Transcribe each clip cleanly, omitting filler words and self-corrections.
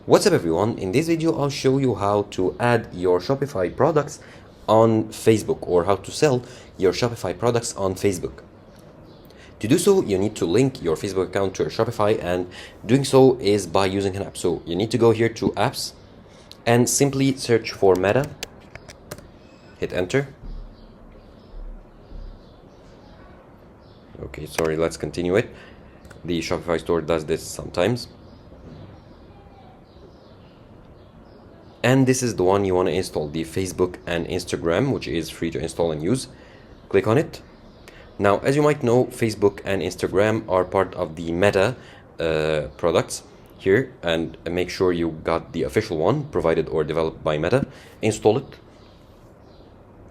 What's up everyone, in this video I'll show you how to add your Shopify products on Facebook or how to sell your Shopify products on Facebook. To do so, you need to link your Facebook account to your Shopify, and doing so is by using an app. So you need to go here to apps and simply search for Meta, hit enter. Okay, sorry, let's continue it. The Shopify store does this sometimes. And this is the one you want to install, the Facebook and Instagram, which is free to install and use. Click on it. Now, as you might know, Facebook and Instagram are part of the Meta products here, and make sure you got the official one provided or developed by Meta. Install it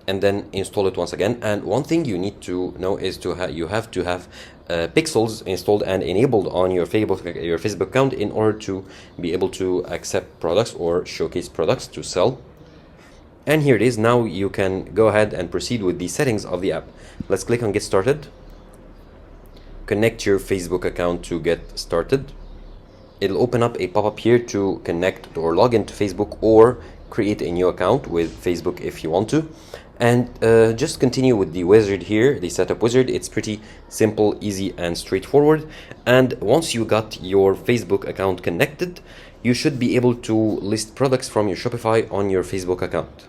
and then install it once again. And one thing you need to know is you have to have pixels installed and enabled on your Facebook account in order to be able to accept products or showcase products to sell. And here it is. Now you can go ahead and proceed with the settings of the app. Let's click on get started. Connect your Facebook account to get started. It'll open up a pop-up here to connect or log into Facebook or create a new account with Facebook if you want to. And just continue with the wizard here, the setup wizard. It's pretty simple, easy, and straightforward. And once you got your Facebook account connected, you should be able to list products from your Shopify on your Facebook account.